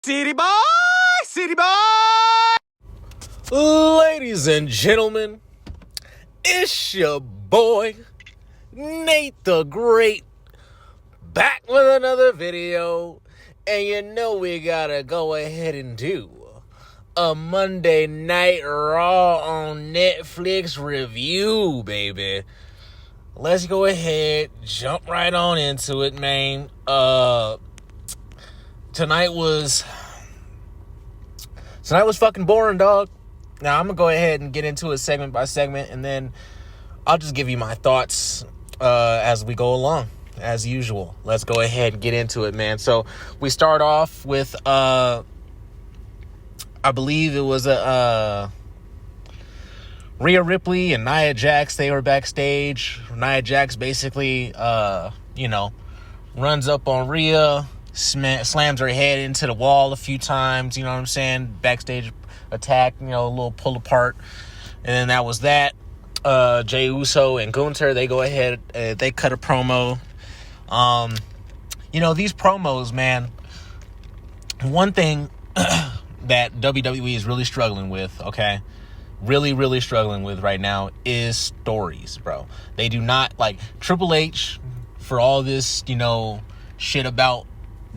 City boy, city boy. Ladies and gentlemen, it's your boy, Nate the Great, back with another video. And you know we gotta go ahead and do a Monday Night Raw on Netflix review, baby. Let's go ahead, jump right on into it, man. Tonight was fucking boring, dog. Now, I'm going to go ahead and get into it segment by segment, and then I'll just give you my thoughts as we go along, as usual. Let's go ahead and get into it, man. So, we start off with, I believe it was Rhea Ripley and Nia Jax. They were backstage. Nia Jax basically, runs up on Rhea, slams her head into the wall a few times, you know what I'm saying? Backstage attack, a little pull apart. And then that was that. Jey Uso and Gunther, they go ahead, they cut a promo. These promos, man, one thing that WWE is really struggling with, okay? Really struggling with right now is stories, bro. They do not, like, Triple H, for all this, shit about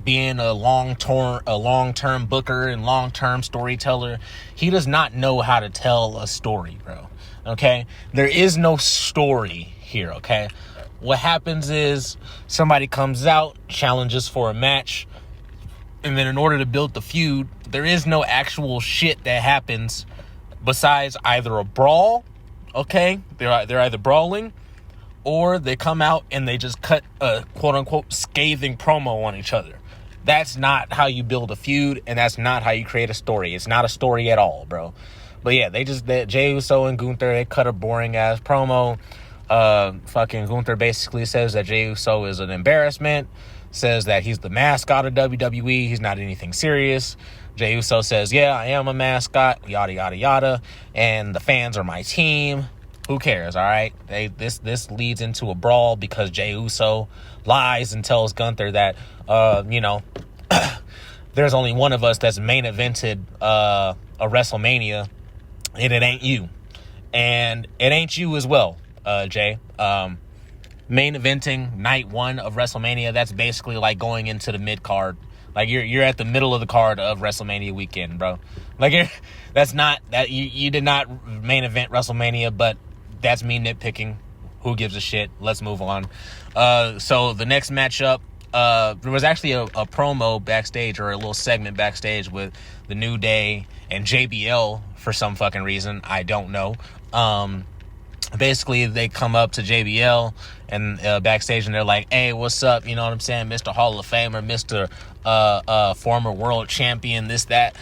being a long-term booker and long-term storyteller, he does not know how to tell a story, bro. Okay? There is no story here, okay? What happens is somebody comes out, challenges for a match, and then in order to build the feud, there is no actual shit that happens besides either a brawl, okay? They're either brawling, or they come out and they just cut a quote-unquote scathing promo on each other. That's not how you build a feud, and that's not how you create a story. It's not a story at all, bro. But yeah, Jey Uso and Gunther, they cut a boring-ass promo. Fucking Gunther basically says that Jey Uso is an embarrassment, says that he's the mascot of WWE, he's not anything serious. Jey Uso says, yeah, I am a mascot, yada, yada, yada, and the fans are my team. Who cares, all right? This leads into a brawl because Jey Uso lies and tells Gunther that, there's only one of us that's main evented a WrestleMania, and it ain't you. And it ain't you as well, Jay. Main eventing night one of WrestleMania, that's basically like going into the mid-card. Like, you're at the middle of the card of WrestleMania weekend, bro. Like, you did not main event WrestleMania, but that's me nitpicking. Who gives a shit? Let's move on. So the next matchup, there was actually a promo backstage, or a little segment backstage with the New Day and JBL for some fucking reason. I don't know. Basically, they come up to JBL and backstage, and they're like, hey, what's up? You know what I'm saying? Mr. Hall of Famer, Mr. Former world champion, this, that.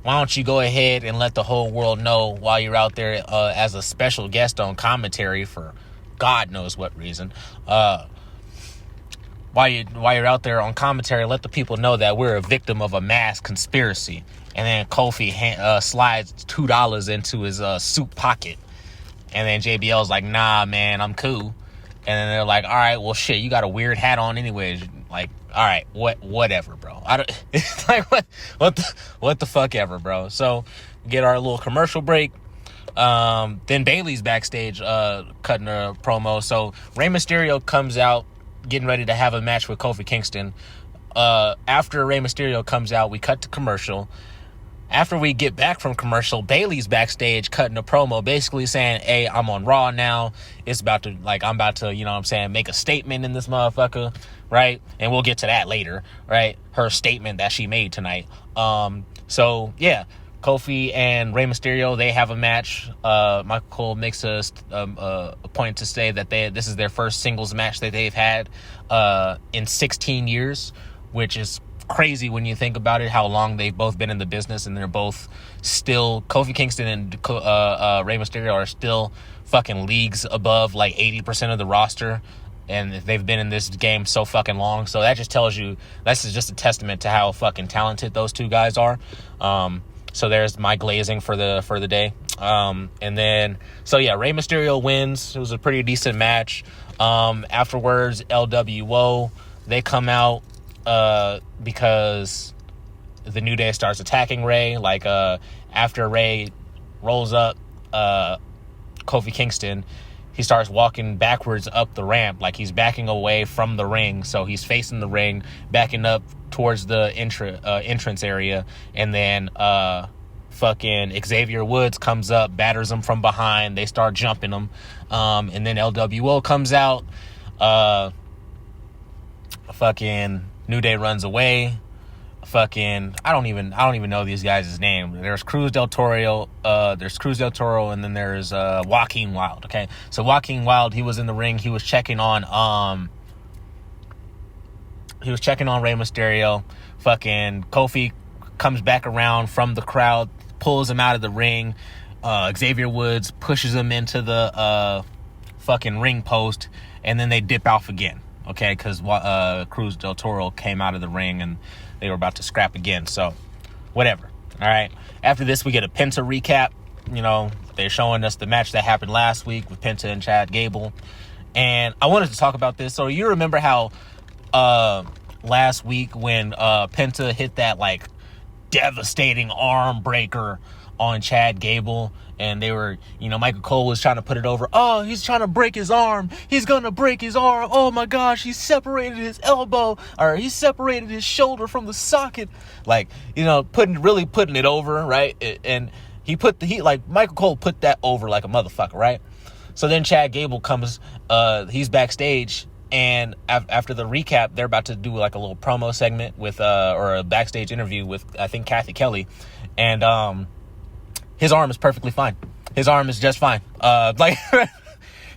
Why don't you go ahead and let the whole world know while you're out there as a special guest on commentary for God knows what reason. While you're out there on commentary, let the people know that we're a victim of a mass conspiracy. And then Kofi slides $2 into his suit pocket. And then JBL's like, nah, man, I'm cool. And then they're like, all right, well, shit, you got a weird hat on anyways. Like, all right, whatever, bro. It's like, what the fuck ever, bro. So, get our little commercial break. Then Bayley's backstage cutting a promo. So, Rey Mysterio comes out, getting ready to have a match with Kofi Kingston. After Rey Mysterio comes out, we cut to commercial. After we get back from commercial, Bayley's backstage cutting a promo, basically saying, hey, I'm on Raw now. I'm about to, make a statement in this motherfucker, right? And we'll get to that later, right? Her statement that she made tonight. So, yeah, Kofi and Rey Mysterio, they have a match. Michael Cole makes a point to say that this is their first singles match that they've had in 16 years, which is crazy when you think about it, how long they've both been in the business, and they're both still, Kofi Kingston and Rey Mysterio are still fucking leagues above like 80% of the roster, and they've been in this game so fucking long. So that just tells you, that's just a testament to how fucking talented those two guys are. So there's my glazing for the day. And then, so yeah, Rey Mysterio wins. It was a pretty decent match. Afterwards, LWO, they come out because the New Day starts attacking Ray. Like, after Ray rolls up Kofi Kingston, he starts walking backwards up the ramp, like he's backing away from the ring. So he's facing the ring, backing up towards the entrance area, and then fucking Xavier Woods comes up, batters him from behind. They start jumping him, and then LWO comes out. Fucking New Day runs away. Fucking I don't even know these guys' name. There's Cruz del Toro, and then there's Joaquin Wilde. Okay, so Joaquin Wilde, he was in the ring. He was checking on Rey Mysterio. Fucking Kofi comes back around from the crowd, pulls him out of the ring. Xavier Woods pushes him into the fucking ring post, and then they dip off again. Okay, because Cruz del Toro came out of the ring and they were about to scrap again. So, whatever. All right. After this, we get a Penta recap. You know, they're showing us the match that happened last week with Penta and Chad Gable. And I wanted to talk about this. So, you remember how last week when Penta hit that, like, devastating arm breaker on Chad Gable, and they were, you know, Michael Cole was trying to put it over. Oh, he's trying to break his arm. He's going to break his arm. Oh my gosh, he separated his elbow, or he separated his shoulder from the socket. Like, you know, really putting it over, right? And Michael Cole put that over like a motherfucker, right? So then Chad Gable comes, he's backstage, and after the recap, they're about to do like a little promo segment with, or a backstage interview with, I think, Kathy Kelly. And, his arm is perfectly fine. His arm is just fine.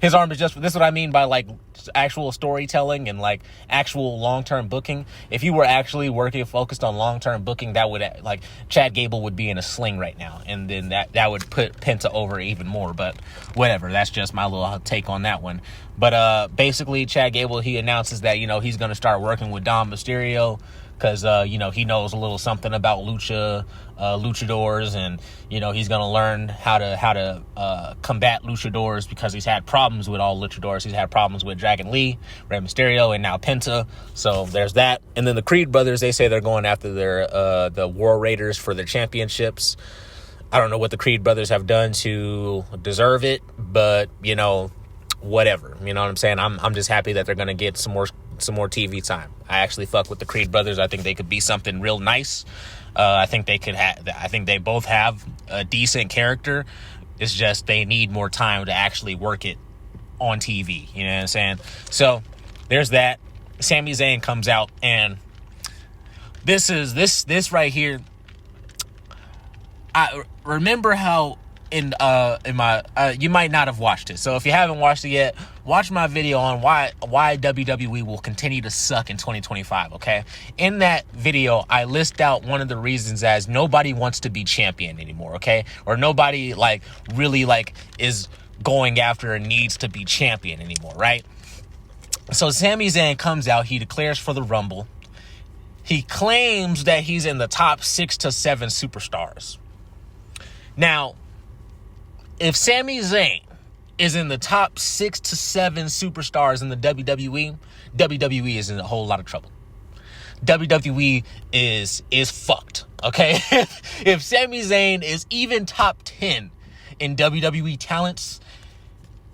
His arm is just, this is what I mean by like actual storytelling and like actual long-term booking. If you were actually focused on long-term booking, that would, like, Chad Gable would be in a sling right now. And then that would put Penta over even more, but whatever. That's just my little take on that one. But, basically Chad Gable, he announces that, you know, he's going to start working with Dom Mysterio, because, you know, he knows a little something about luchadors, and, you know, he's going to learn how to combat luchadors, because he's had problems with all luchadors. He's had problems with Dragon Lee, Rey Mysterio, and now Penta. So there's that. And then the Creed brothers, they say they're going after the War Raiders for their championships. I don't know what the Creed brothers have done to deserve it, but, you know, whatever. You know what I'm saying? I'm just happy that they're going to get some more TV time. I actually fuck with the Creed brothers. I think they could be something real nice. I think they both have a decent character. It's just they need more time to actually work it on TV. You know what I'm saying? So there's that. Sami Zayn comes out, and this right here. I remember how in my you might not have watched it. So if you haven't watched it yet, watch my video on why WWE will continue to suck in 2025, okay? In that video, I list out one of the reasons as nobody wants to be champion anymore, okay? Or nobody, like, really, like, is going after and needs to be champion anymore, right? So Sami Zayn comes out, he declares for the Rumble. He claims that he's in the top 6 to 7 superstars. Now, if Sami Zayn is in the top 6 to 7 superstars in the WWE is in a whole lot of trouble. WWE is fucked, okay? If Sami Zayn is even top 10 in WWE talents,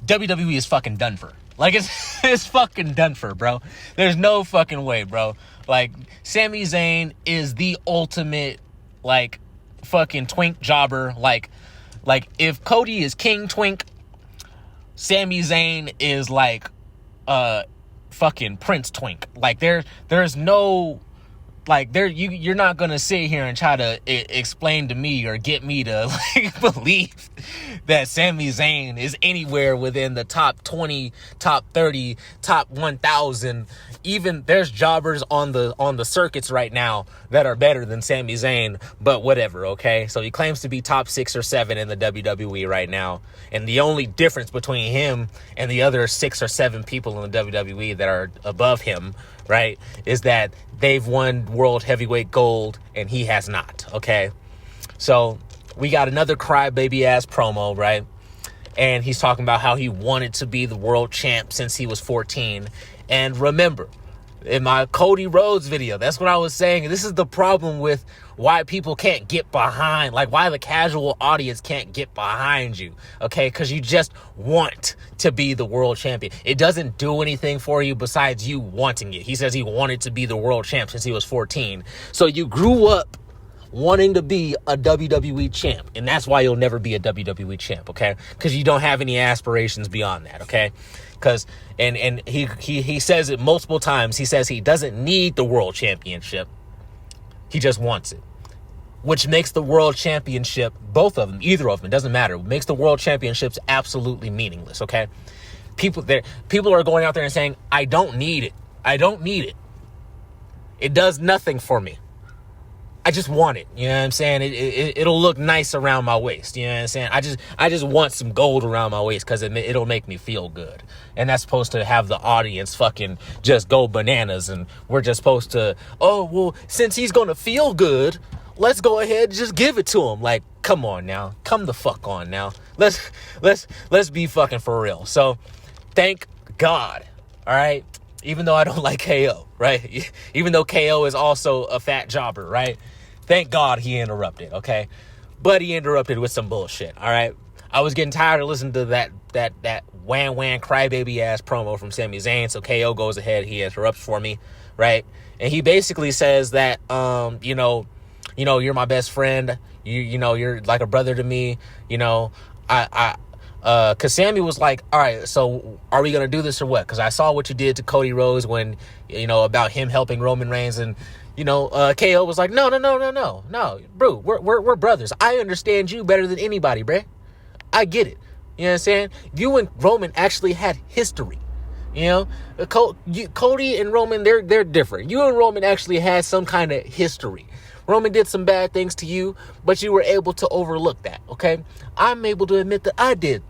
WWE is fucking done for. Like, it's fucking done for, bro. There's no fucking way, bro. Like, Sami Zayn is the ultimate, like, fucking twink jobber. Like if Cody is King Twink, Sami Zayn is like fucking Prince Twink. Like there's no, like, you're not gonna sit here and try to explain to me or get me to, like, believe that Sami Zayn is anywhere within the top 20, top 30, top 1,000. Even there's jobbers on the circuits right now that are better than Sami Zayn, but whatever, okay? So he claims to be top 6 or 7 in the WWE right now, and the only difference between him and the other 6 or 7 people in the WWE that are above him, right, is that they've won World Heavyweight Gold and he has not, okay? So we got another crybaby ass promo, right? And he's talking about how he wanted to be the world champ since he was 14. And remember, In my Cody Rhodes video, that's what I was saying. This is the problem with why people can't get behind, like why the casual audience can't get behind you, okay? Because you just want to be the world champion. It doesn't do anything for you besides you wanting it. He says he wanted to be the world champ since he was 14. So you grew up wanting to be a WWE champ, and that's why you'll never be a WWE champ, okay? Because you don't have any aspirations beyond that, okay? Because and he says it multiple times. He says he doesn't need the world championship. He just wants it, which makes the world championship, both of them, either of them, it doesn't matter, makes the world championships absolutely meaningless, okay? People are going out there and saying, I don't need it. I don't need it. It does nothing for me. I just want it. You know what I'm saying? It'll look nice around my waist. You know what I'm saying? I just want some gold around my waist because it'll make me feel good. And that's supposed to have the audience fucking just go bananas. And we're just supposed to, oh, well, since he's going to feel good, let's go ahead and just give it to him. Like, come on now. Come the fuck on now. Let's be fucking for real. So thank God. All right. Even though I don't like KO, right? Even though KO is also a fat jobber, right? Thank God he interrupted, okay? But he interrupted with some bullshit, all right? I was getting tired of listening to that wham crybaby ass promo from Sami Zayn, so KO goes ahead, he interrupts for me, right? And he basically says that, you know, you're my best friend, you know, you're like a brother to me, you know, because Sami was like, all right, so are we going to do this or what? Because I saw what you did to Cody Rhodes when, you know, about him helping Roman Reigns. And, you know, KO was like, no, bro, we're brothers. I understand you better than anybody, bruh. I get it. You know what I'm saying? You and Roman actually had history. You know, Cody and Roman, they're different. You and Roman actually had some kind of history. Roman did some bad things to you, but you were able to overlook that, okay? I'm able to admit that I did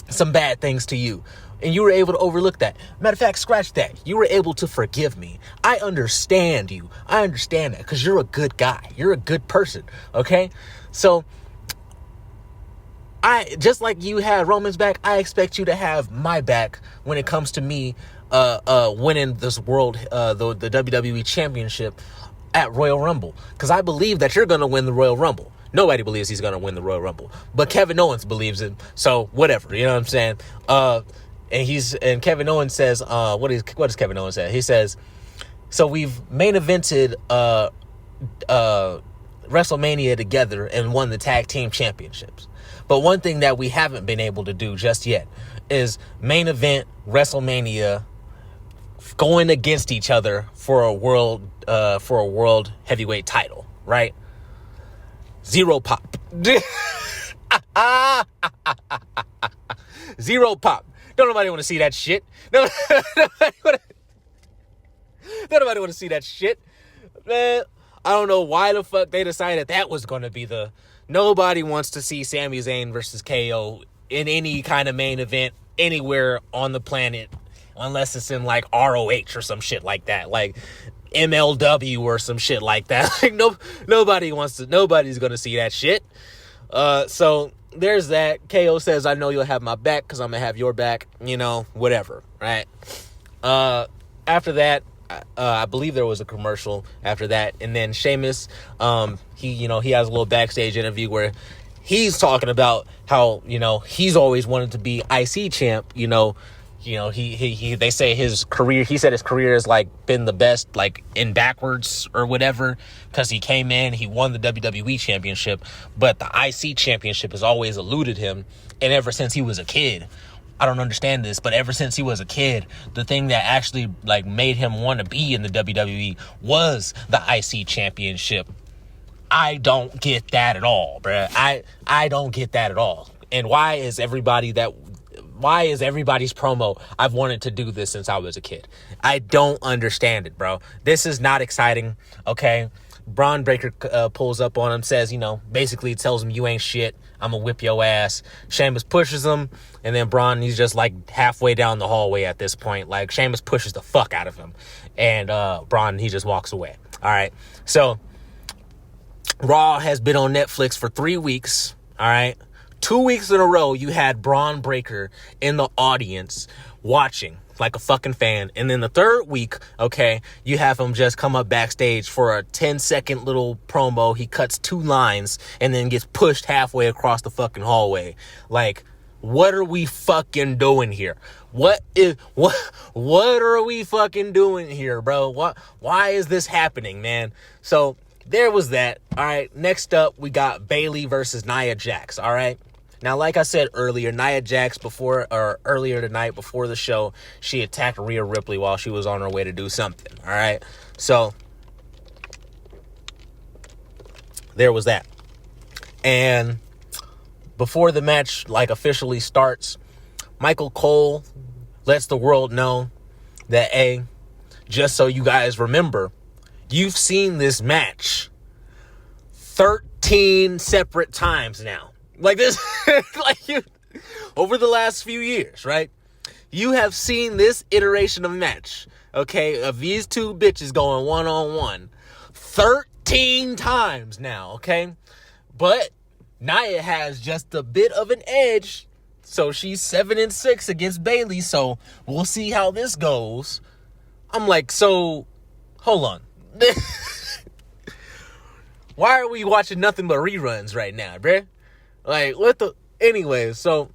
some bad things to you, and you were able to overlook that. Matter of fact, scratch that. You were able to forgive me. I understand you. I understand that because you're a good guy. You're a good person, okay? So, just like you had Roman's back, I expect you to have my back when it comes to me winning this world, the WWE Championship at Royal Rumble, because I believe that you're going to win the Royal Rumble. Nobody believes he's going to win the Royal Rumble, but Kevin Owens believes it, so whatever, you know what I'm saying? And Kevin Owens says, what does Kevin Owens say? He says, so we've main evented WrestleMania together and won the tag team championships, but one thing that we haven't been able to do just yet is main event WrestleMania going against each other for a world heavyweight title, right? Zero pop. Zero pop. Don't nobody want to see that shit. Nobody want to see that shit. Man, I don't know why the fuck they decided that was going to be nobody wants to see Sami Zayn versus KO in any kind of main event anywhere on the planet, unless it's in like ROH or some shit like that, like MLW or some shit like that. Like nobody's gonna see that shit. So there's that. KO says, I know you'll have my back because I'm gonna have your back, you know, whatever, right? After that, I believe there was a commercial after that, and then Sheamus, he has a little backstage interview where he's talking about how, you know, he's always wanted to be IC champ, you know, they say his career has like been the best, like in backwards or whatever, because he came in, he won the WWE championship, but the IC championship has always eluded him. And ever since he was a kid, I don't understand this, but ever since he was a kid, the thing that actually like made him want to be in the WWE was the IC championship. I don't get that at all, bruh. I don't get that at all. And why is everybody's promo, I've wanted to do this since I was a kid? I don't understand it, bro. This is not exciting, okay? Braun Breaker pulls up on him, says, you know, basically tells him, you ain't shit, I'm gonna whip your ass. Sheamus pushes him, and then Braun, he's just like halfway down the hallway at this point. Like, Sheamus pushes the fuck out of him, and Braun, he just walks away. All right, so Raw has been on Netflix for 3 weeks, all right? 2 weeks in a row, you had Braun Breaker in the audience watching, like a fucking fan. And then the third week, okay, you have him just come up backstage for a 10-second little promo. He cuts 2 lines and then gets pushed halfway across the fucking hallway. Like, what are we fucking doing here? What are we fucking doing here, bro? Why is this happening, man? So there was that. All right, next up, we got Bayley versus Nia Jax, all right? Now, like I said earlier, Nia Jax earlier tonight before the show, she attacked Rhea Ripley while she was on her way to do something, all right? So there was that. And before the match, like, officially starts, Michael Cole lets the world know that, hey, just so you guys remember, you've seen this match 13 separate times now. Like this, over the last few years, right? You have seen this iteration of match, okay, of these two bitches going one-on-one 13 times now, okay? But Nia has just a bit of an edge, so she's 7-6 against Bayley, so we'll see how this goes. I'm like, so, hold on. Why are we watching nothing but reruns right now, bruh? Like, what the... Anyway, so,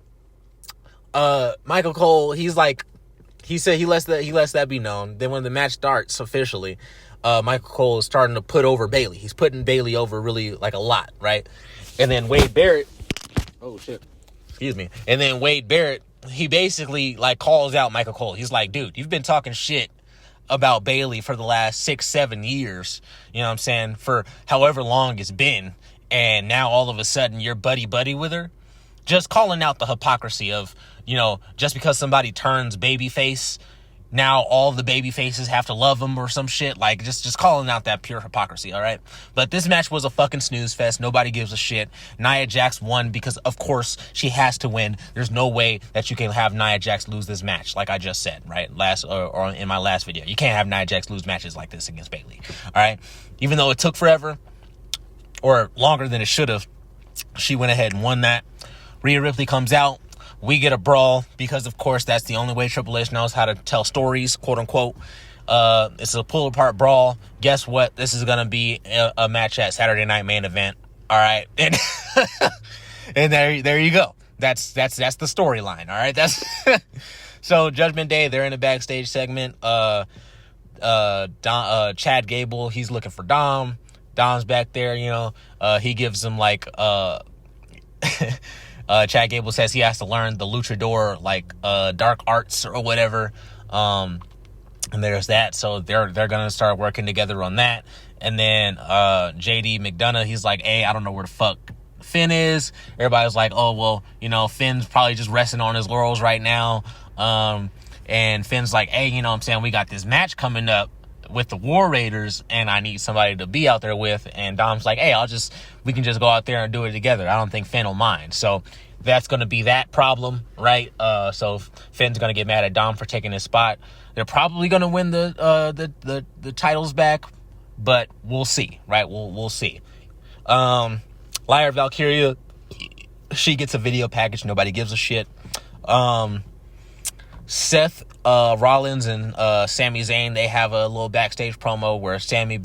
Michael Cole, he said he lets that be known. Then when the match starts officially, Michael Cole is starting to put over Bayley. He's putting Bayley over really, like, a lot, right? And then Wade Barrett... Oh, shit. Excuse me. And then Wade Barrett, he basically, like, calls out Michael Cole. He's like, dude, you've been talking shit about Bayley for the last 6-7 years. You know what I'm saying? For however long it's been. And now all of a sudden you're buddy-buddy with her. Just calling out the hypocrisy of, you know, just because somebody turns babyface, now all the baby faces have to love them or some shit. Like, just calling out that pure hypocrisy, all right? But this match was a fucking snooze fest. Nobody gives a shit. Nia Jax won because, of course, she has to win. There's no way that you can have Nia Jax lose this match, like I just said, right? Or in my last video. You can't have Nia Jax lose matches like this against Bayley, all right? Even though it took forever, or longer than it should have, she went ahead and won that. Rhea Ripley comes out. We get a brawl because, of course, that's the only way Triple H knows how to tell stories, quote unquote. It's a pull apart brawl. Guess what? This is gonna be a match at Saturday Night Main Event. All right, and and there you go. That's the storyline. All right, that's so Judgment Day. They're in a backstage segment. Chad Gable, he's looking for Dom. Dom's back there, you know. He gives him like Chad Gable says he has to learn the luchador, like, dark arts or whatever. And there's that. So they're going to start working together on that. And then JD McDonough, he's like, hey, I don't know where the fuck Finn is. Everybody's like, oh, well, you know, Finn's probably just resting on his laurels right now. And Finn's like, hey, you know what I'm saying? We got this match coming up with the War Raiders, and I need somebody to be out there with. And Dom's like, hey, we can just go out there and do it together. I don't think Finn will mind. So that's going to be that problem, right? So Finn's going to get mad at Dom for taking his spot. They're probably going to win the titles back, but we'll see, right? We'll see. Lyra Valkyria, she gets a video package. Nobody gives a shit. Seth Rollins and Sami Zayn, they have a little backstage promo where Sami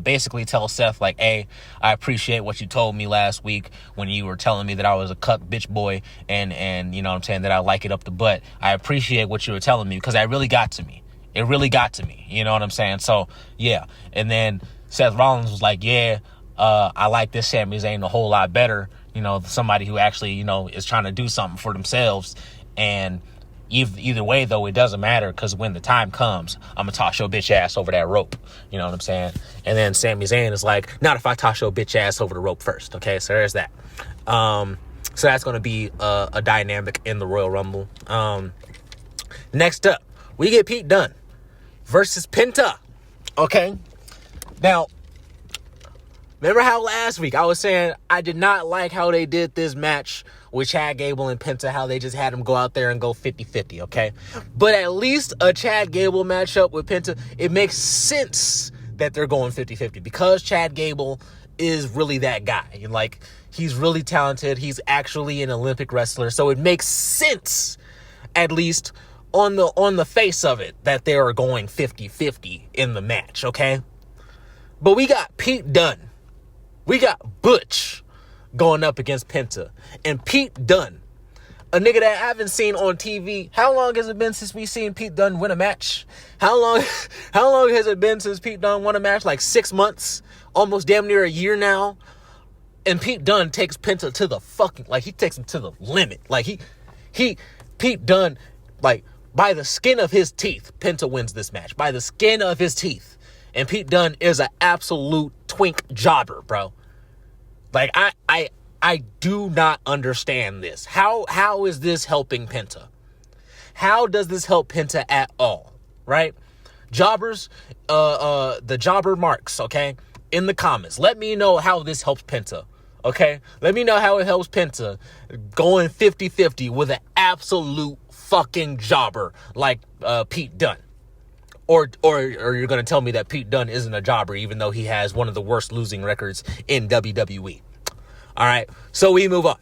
basically tells Seth, like, hey, I appreciate what you told me last week when you were telling me that I was a cuck bitch boy and you know what I'm saying, that I like it up the butt. I appreciate what you were telling me because it really got to me. It really got to me. You know what I'm saying? So, yeah. And then Seth Rollins was like, yeah, I like this Sami Zayn a whole lot better. You know, somebody who actually, you know, is trying to do something for themselves. And either way, though, it doesn't matter because when the time comes, I'm going to toss your bitch ass over that rope. You know what I'm saying? And then Sami Zayn is like, not if I toss your bitch ass over the rope first. Okay, so there's that. So that's going to be a dynamic in the Royal Rumble. Next up, we get Pete Dunne versus Penta. Okay? Now, remember how last week I was saying I did not like how they did this match with Chad Gable and Penta, how they just had them go out there and go 50-50, okay? But at least a Chad Gable matchup with Penta, it makes sense that they're going 50-50 because Chad Gable is really that guy. Like, he's really talented. He's actually an Olympic wrestler, so it makes sense, at least on the face of it that they are going 50-50 in the match, okay? But we got Pete Dunne. We got Butch going up against Penta. And Pete Dunne, a nigga that I haven't seen on TV. How long has it been since we seen Pete Dunne win a match? How long has it been since Pete Dunne won a match? Like 6 months? Almost damn near a year now. And Pete Dunne takes Penta to the fucking, like, he takes him to the limit. Like, Pete Dunne, like, by the skin of his teeth, Penta wins this match. By the skin of his teeth. And Pete Dunne is an absolute twink jobber, bro. Like, I do not understand this. How is this helping Penta? How does this help Penta at all? Right? Jobbers, the jobber marks, okay? In the comments. Let me know how this helps Penta. Okay? Let me know how it helps Penta going 50-50 with an absolute fucking jobber like Pete Dunne. Or you're going to tell me that Pete Dunne isn't a jobber even though he has one of the worst losing records in WWE. All right, so we move on.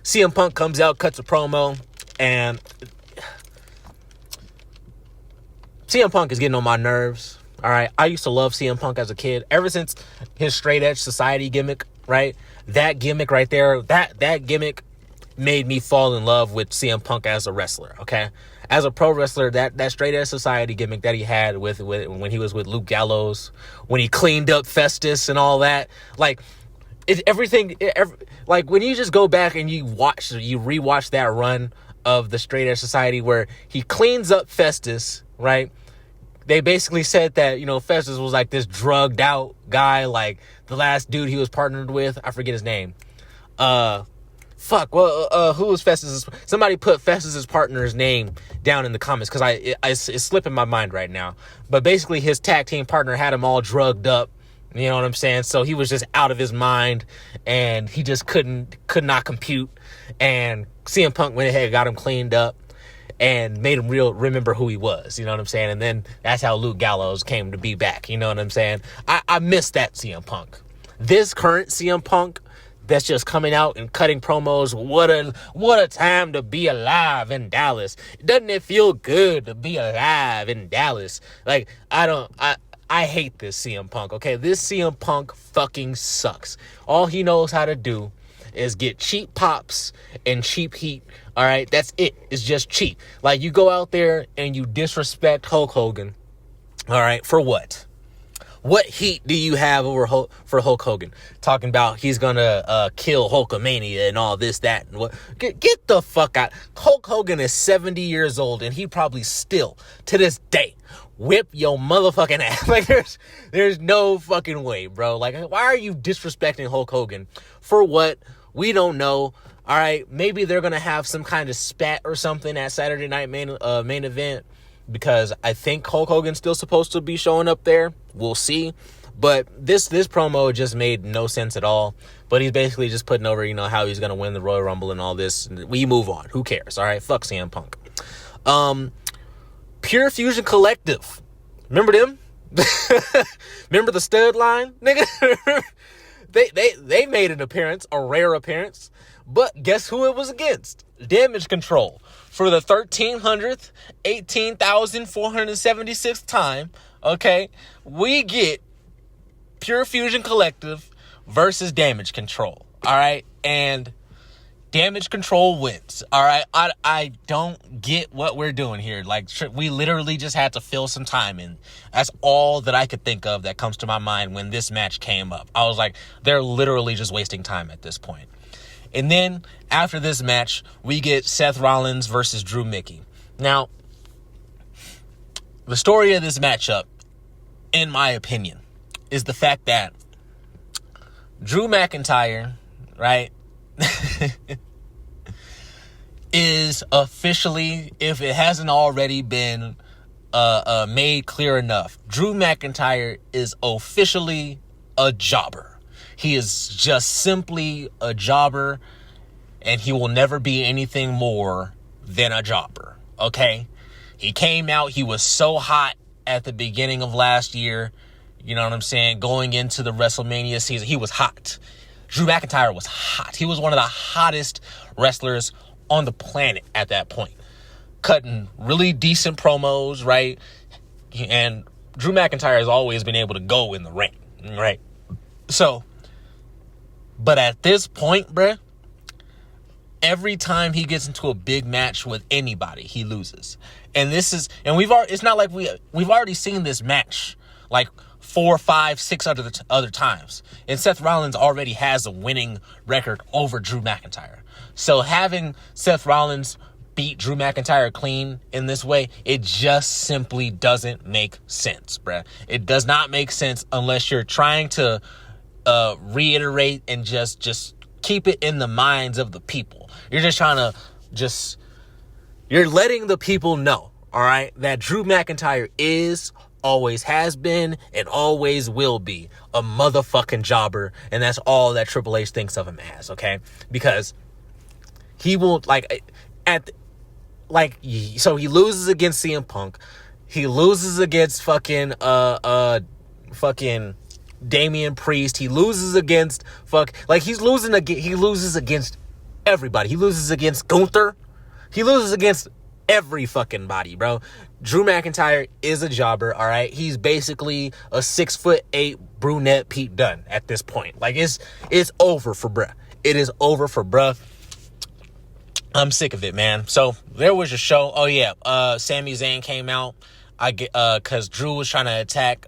CM Punk comes out, cuts a promo, and CM Punk is getting on my nerves. All right, I used to love CM Punk as a kid. Ever since his straight edge society gimmick, right? That gimmick right there, that gimmick made me fall in love with CM Punk as a wrestler, okay? As a pro wrestler, that straight edge society gimmick that he had with when he was with Luke Gallows, when he cleaned up Festus and all that, like, like when you just go back and you rewatch that run of the straight edge society where he cleans up Festus, right? They basically said that, you know, Festus was like this drugged out guy, like the last dude he was partnered with. I forget his name. Who was Festus? Somebody put Festus's partner's name down in the comments because it's slipping my mind right now. But basically his tag team partner had him all drugged up. You know what I'm saying? So he was just out of his mind and he just could not compute. And CM Punk went ahead and got him cleaned up and made him remember who he was. You know what I'm saying? And then that's how Luke Gallows came to be back. You know what I'm saying? I miss that CM Punk. This current CM Punk that's just coming out and cutting promos. What a time to be alive in Dallas. Doesn't it feel good to be alive in Dallas? Like, I hate this CM Punk, okay? This CM Punk fucking sucks. All he knows how to do is get cheap pops and cheap heat, all right? That's it. It's just cheap. Like, you go out there and you disrespect Hulk Hogan, all right? For what? What heat do you have for Hulk Hogan? Talking about he's gonna kill Hulkamania and all this, that, and what? Get the fuck out. Hulk Hogan is 70 years old and he probably still, to this day, whip your motherfucking ass. Like, there's no fucking way, bro. Like, why are you disrespecting Hulk Hogan? For what? We don't know. All right, maybe they're gonna have some kind of spat or something at Saturday Night main event, because I think Hulk Hogan's still supposed to be showing up there. We'll see. But this promo just made no sense at all. But he's basically just putting over, you know, how he's gonna win the Royal Rumble and all this. We move on. Who cares? All right, fuck CM Punk. Pure Fusion Collective. Remember them? Remember the stud line? Nigga? they made an appearance, a rare appearance. But guess who it was against? Damage Control. For the 1300th, 18,476th time, okay, we get Pure Fusion Collective versus Damage Control. All right, and Damage Control wins. All right, I don't get what we're doing here. Like, we literally just had to fill some time in. That's all that I could think of that comes to my mind when this match came up. I was like, they're literally just wasting time at this point. And then after this match, we get Seth Rollins versus Drew Mickey. Now, the story of this matchup, in my opinion, is the fact that Drew McIntyre, right, is officially, if it hasn't already been made clear enough, Drew McIntyre is officially a jobber. He is just simply a jobber, and he will never be anything more than a jobber, okay? He came out, he was so hot at the beginning of last year, you know what I'm saying, going into the WrestleMania season, he was hot. Drew McIntyre was hot. He was one of the hottest wrestlers on the planet at that point. cutting really decent promos, right? And Drew McIntyre has always been able to go in the ring, right? So, but at this point, bruh, every time he gets into a big match with anybody, he loses. And it's not like we've already seen this match like 4, 5, 6 other times. And Seth Rollins already has a winning record over Drew McIntyre. So having Seth Rollins beat Drew McIntyre clean in this way, it just simply doesn't make sense, bruh. It does not make sense unless you're trying to reiterate and just keep it in the minds of the people. You're just trying to you're letting the people know, all right, that Drew McIntyre always has been, and always will be a motherfucking jobber, and that's all that Triple H thinks of him as, okay? Because he won't, so he loses against CM Punk, he loses against fucking Damian Priest, he loses against he loses against everybody. He loses against Gunther. He loses against every fucking body, bro. Drew McIntyre is a jobber, all right? He's basically a 6'8" brunette Pete Dunne at this point. Like, it's over for bruh. It is over for bruh. I'm sick of it, man. So there was your show. Oh yeah, Sami Zayn came out. Cause Drew was trying to attack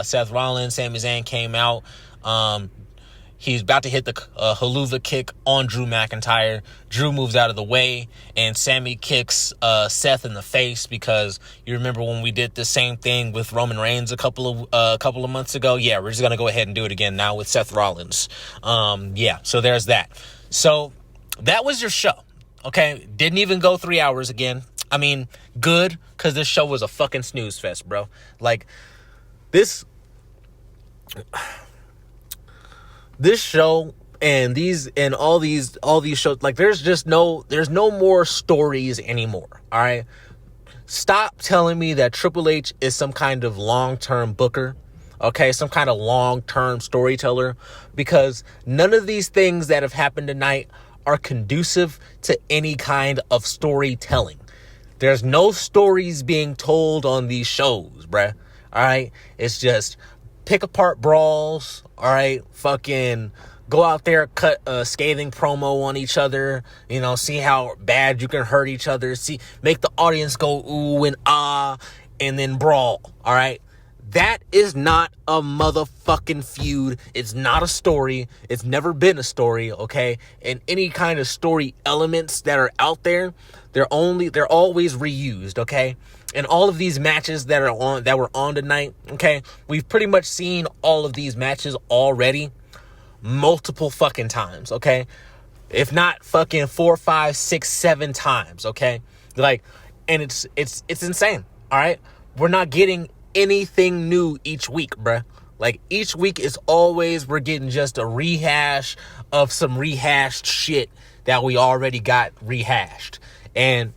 Seth Rollins. Sami Zayn came out. He's about to hit the haluva kick on Drew McIntyre. Drew moves out of the way, and Sami kicks Seth in the face, because you remember when we did the same thing with Roman Reigns a couple of months ago? Yeah, we're just gonna go ahead and do it again now with Seth Rollins. Yeah, so there's that. So that was your show, okay? Didn't even go 3 hours again. I mean, good, because this show was a fucking snooze fest, bro. Like, this show and all these shows, like, there's no more stories anymore, all right? Stop telling me that Triple H is some kind of long-term booker, okay? Some kind of long-term storyteller, because none of these things that have happened tonight are conducive to any kind of storytelling. There's no stories being told on these shows, bruh. All right? It's just pick apart brawls, all right? Fucking go out there, cut a scathing promo on each other, see how bad you can hurt each other, make the audience go ooh and ah, and then brawl, all right? That is not a motherfucking feud. It's not a story. It's never been a story, okay? And any kind of story elements that are out there, they're always reused, okay? And all of these matches that were on tonight, okay? We've pretty much seen all of these matches already multiple fucking times, okay? If not fucking 4, 5, 6, 7 times, okay? Like, and it's insane, all right? We're not getting anything new each week, bruh. Like, each week is always, we're getting just a rehash of some rehashed shit that we already got rehashed. And,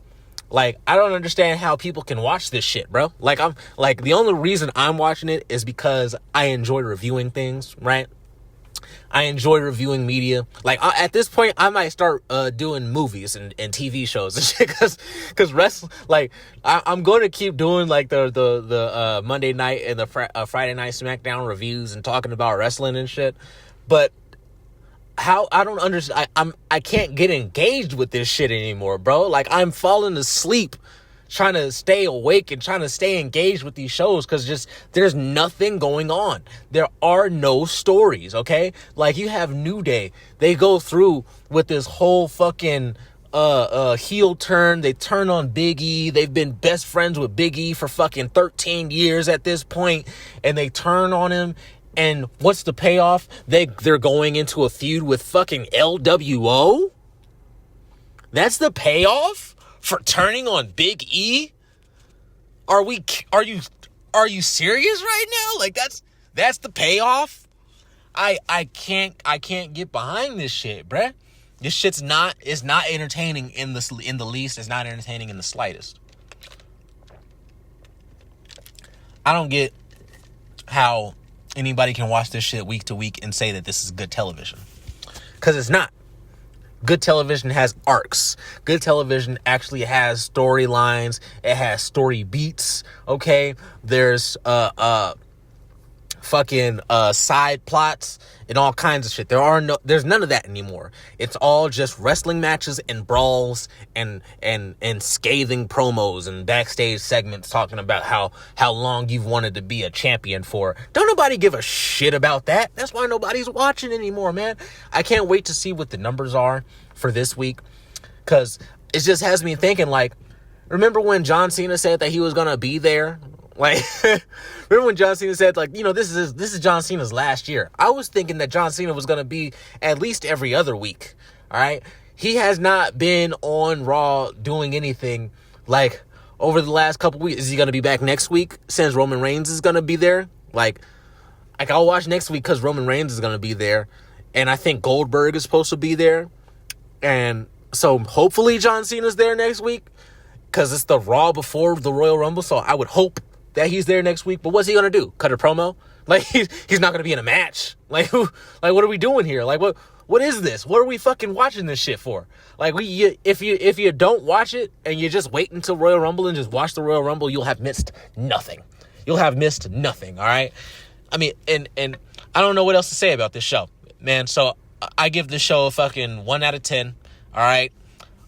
like, I don't understand how people can watch this shit, bro. Like, the only reason I'm watching it is because I enjoy reviewing things, right? I enjoy reviewing media. Like, at this point, I might start doing movies and TV shows and shit, because wrestling, like, I'm going to keep doing like the Monday night and the Friday night SmackDown reviews and talking about wrestling and shit. But how, I don't understand. I can't get engaged with this shit anymore, bro. Like, I'm falling asleep trying to stay awake and trying to stay engaged with these shows, because just there's nothing going on. There are no stories, okay? Like, you have New Day. They go through with this whole fucking heel turn. They turn on Big E. They've been best friends with Big E for fucking 13 years at this point, and they turn on him. And what's the payoff? They're going into a feud with fucking LWO? That's the payoff for turning on Big E? Are you serious right now? Like, that's the payoff? I can't get behind this shit, bruh. This shit's not entertaining in the least. It's not entertaining in the slightest. I don't get how anybody can watch this shit week to week and say that this is good television, because it's not. Good television has arcs. Good television actually has storylines. It has story beats. Okay, there's fucking side plots and all kinds of shit. There's none of that anymore. It's all just wrestling matches and brawls and scathing promos and backstage segments talking about how long you've wanted to be a champion for. Don't nobody give a shit about that. That's why nobody's watching anymore, man. I can't wait to see what the numbers are for this week, because it just has me thinking, like, remember when John Cena said that he was gonna be there? Like, remember when John Cena said, like, this is John Cena's last year? I was thinking that John Cena was going to be at least every other week, all right? He has not been on Raw doing anything, like, over the last couple weeks. Is he going to be back next week since Roman Reigns is going to be there? Like, I'll watch next week because Roman Reigns is going to be there, and I think Goldberg is supposed to be there, and so hopefully John Cena's there next week because it's the Raw before the Royal Rumble, so I would hope that he's there next week. But what's he gonna do? Cut a promo? Like, he's not gonna be in a match. Like, what are we doing here? Like, what is this? What are we fucking watching this shit for? Like, if you don't watch it and you just wait until Royal Rumble and just watch the Royal Rumble, you'll have missed nothing. You'll have missed nothing. All right. I mean, and I don't know what else to say about this show, man. So I give this show a fucking 1 out of 10. All right.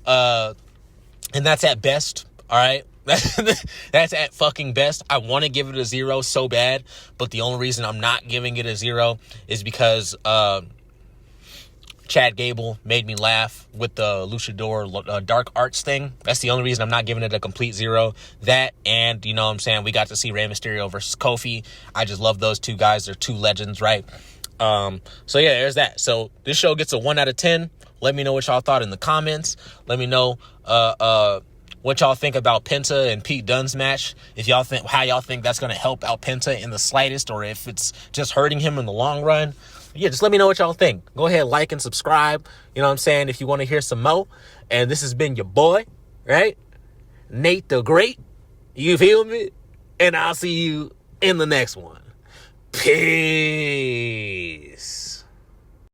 And that's at best. All right. That's at fucking best. I want to give it a 0 so bad, but the only reason I'm not giving it a 0 is because Chad Gable made me laugh with the Luchador Dark Arts thing. That's the only reason I'm not giving it a complete 0. That, and, you know what I'm saying, we got to see Rey Mysterio versus Kofi. I just love those two guys. They're two legends, right? So yeah, there's that. So this show gets a 1 out of 10. Let me know what y'all thought in the comments. Let me know what y'all think about Penta and Pete Dunne's match. If y'all think, how y'all think that's going to help out Penta in the slightest, or if it's just hurting him in the long run. Yeah, just let me know what y'all think. Go ahead, like and subscribe. You know what I'm saying? If you want to hear some more. And this has been your boy, right? Nate the Great. You feel me? And I'll see you in the next one. Peace.